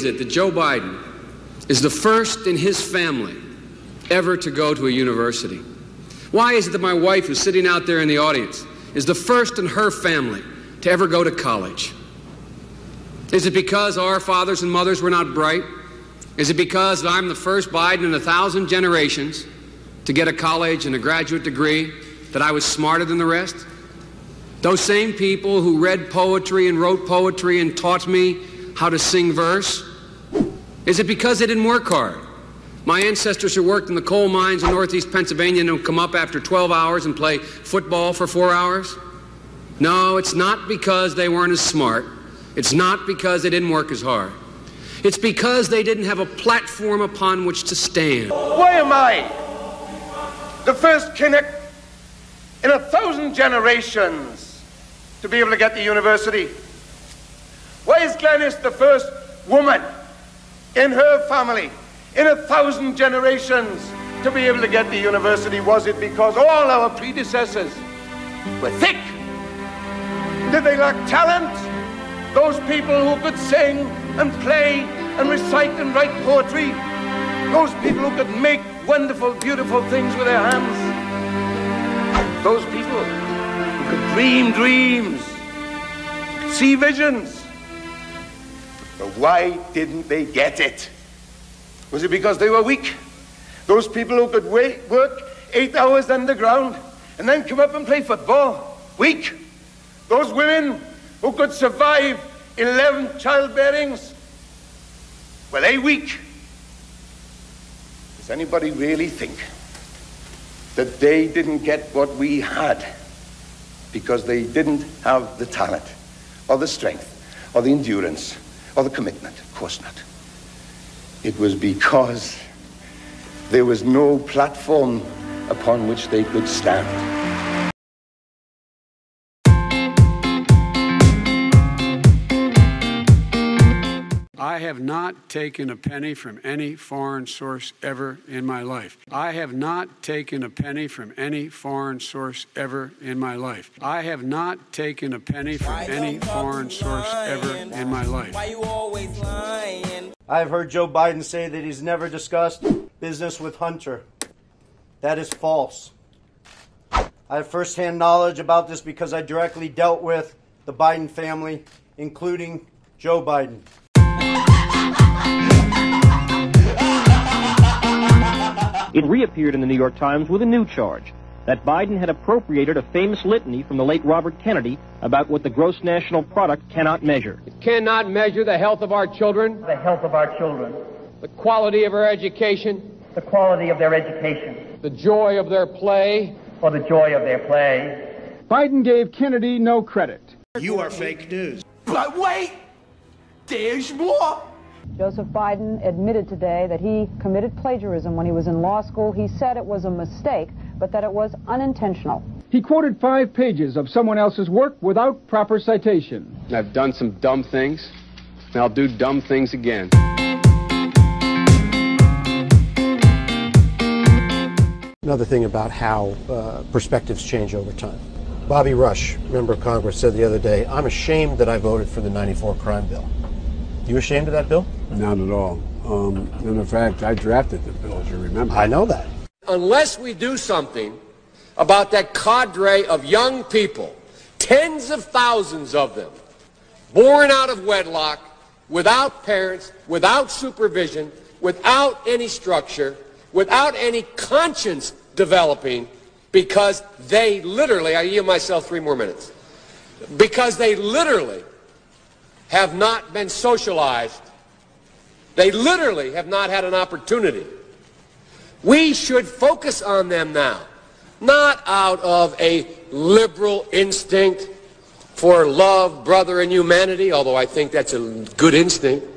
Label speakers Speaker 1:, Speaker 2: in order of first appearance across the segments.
Speaker 1: is it that Joe Biden is the first in his family ever to go to a university? Why is it that my wife, who's sitting out there in the audience, is the first in her family to ever go to college? Is it because our fathers and mothers were not bright? Is it because I'm the first Biden in 1,000 generations to get a college and a graduate degree that I was smarter than the rest? Those same people who read poetry and wrote poetry and taught me how to sing verse? Is it because they didn't work hard? My ancestors who worked in the coal mines in northeast Pennsylvania and would come up after 12 hours and play football for 4 hours? No, it's not because they weren't as smart. It's not because they didn't work as hard. It's because they didn't have a platform upon which to stand.
Speaker 2: Why am I the first Kinnick in 1,000 generations to be able to get to university? Why is Glenys the first woman in her family in 1,000 generations to be able to get to university? Was it because all our predecessors were thick? Did they lack talent? Those people who could sing and play and recite and write poetry? Those people who could make wonderful, beautiful things with their hands? Those people who could dream dreams, see visions? But why didn't they get it? Was it because they were weak? Those people who could work 8 hours underground and then come up and play football? Weak? Those women who could survive 11 childbearings? Were they weak? Does anybody really think that they didn't get what we had because they didn't have the talent or the strength or the endurance or the commitment? Of course not. It was because there was no platform upon which they could stand.
Speaker 3: I have not taken a penny from any foreign source ever in my life. I have not taken a penny from any foreign source ever in my life. I have not taken a penny from any foreign source ever in my life.
Speaker 4: Why you always lying?
Speaker 5: I've heard Joe Biden say that he's never discussed business with Hunter. That is false. I have firsthand knowledge about this because I directly dealt with the Biden family, including Joe Biden.
Speaker 6: It reappeared in the New York Times with a new charge, that Biden had appropriated a famous litany from the late Robert Kennedy about what the gross national product cannot measure.
Speaker 7: It cannot measure the health of our children.
Speaker 8: The health of our children.
Speaker 7: The quality of our education.
Speaker 8: The quality of their education.
Speaker 7: The joy of their play.
Speaker 8: Or the joy of their play.
Speaker 9: Biden gave Kennedy no credit.
Speaker 10: You are fake news.
Speaker 2: But wait! There's more!
Speaker 11: Joseph Biden admitted today that he committed plagiarism when he was in law school. He said it was a mistake, but that it was unintentional.
Speaker 9: He quoted 5 pages of someone else's work without proper citation.
Speaker 1: I've done some dumb things, and I'll do dumb things again.
Speaker 12: Another thing about how perspectives change over time. Bobby Rush, member of Congress, said the other day, "I'm ashamed that I voted for the '94 crime bill." You ashamed of that bill?
Speaker 3: Not at all. And in fact, I drafted the bill, as you remember.
Speaker 12: I know that.
Speaker 7: Unless we do something about that cadre of young people, tens of thousands of them, born out of wedlock, without parents, without supervision, without any structure, without any conscience developing, because they literally, I yield myself 3 more minutes, because they literally have not been socialized. They literally have not had an opportunity. We should focus on them now, not out of a liberal instinct for love, brother, and humanity, although I think that's a good instinct,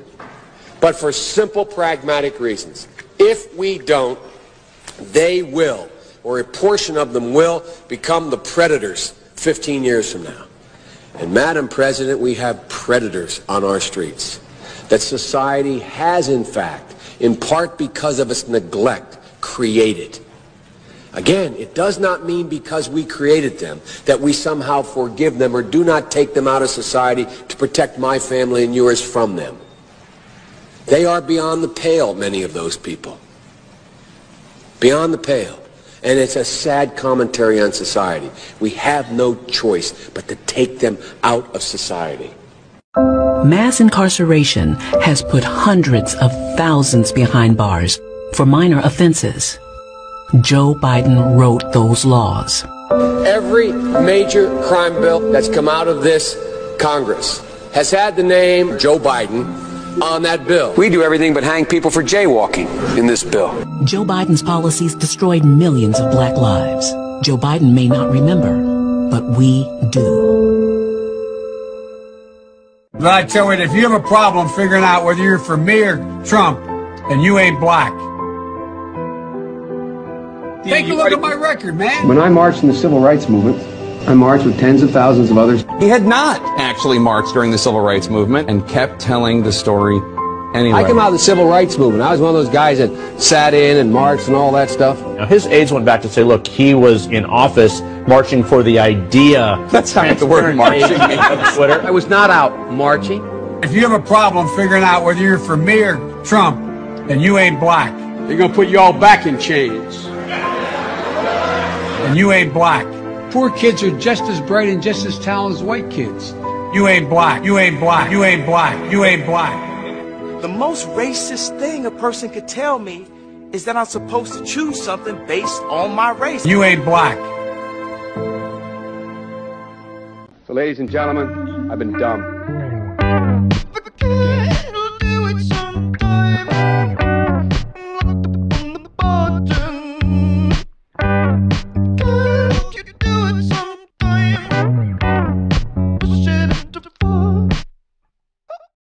Speaker 7: but for simple, pragmatic reasons. If we don't, they will, or a portion of them will, become the predators 15 years from now. And Madam President, we have predators on our streets that society has, in fact, in part because of its neglect, created. Again, it does not mean because we created them that we somehow forgive them or do not take them out of society to protect my family and yours from them. They are beyond the pale, many of those people. Beyond the pale. And it's a sad commentary on society. We have no choice but to take them out of society.
Speaker 10: Mass incarceration has put hundreds of thousands behind bars for minor offenses. Joe Biden wrote those laws.
Speaker 7: Every major crime bill that's come out of this Congress has had the name Joe Biden on that bill. We do everything but hang people for jaywalking in this bill.
Speaker 10: Joe Biden's policies destroyed millions of black lives. Joe Biden may not remember, but we do.
Speaker 3: But I tell you, if you have a problem figuring out whether you're for me or Trump, then you ain't black. Take a look at my record, man.
Speaker 13: When I marched in the civil rights movement, I marched with tens of thousands of others.
Speaker 14: He had not actually marched during the civil rights movement and kept telling the story anyway.
Speaker 15: I came out of the civil rights movement. I was one of those guys that sat in and marched and all that stuff.
Speaker 16: Now, his aides went back to say, look, he was in office marching for the idea.
Speaker 14: That's how the word marching
Speaker 16: on Twitter.
Speaker 15: I was not out marching.
Speaker 3: If you have a problem figuring out whether you're for me or Trump, then you ain't black. They're going to put you all back in chains. And you ain't black. Poor kids are just as bright and just as talented as white kids. You ain't black. You ain't black. You ain't black. You ain't black.
Speaker 17: The most racist thing a person could tell me is that I'm supposed to choose something based on my race.
Speaker 3: You ain't black.
Speaker 15: So, ladies and gentlemen, I've been dumb.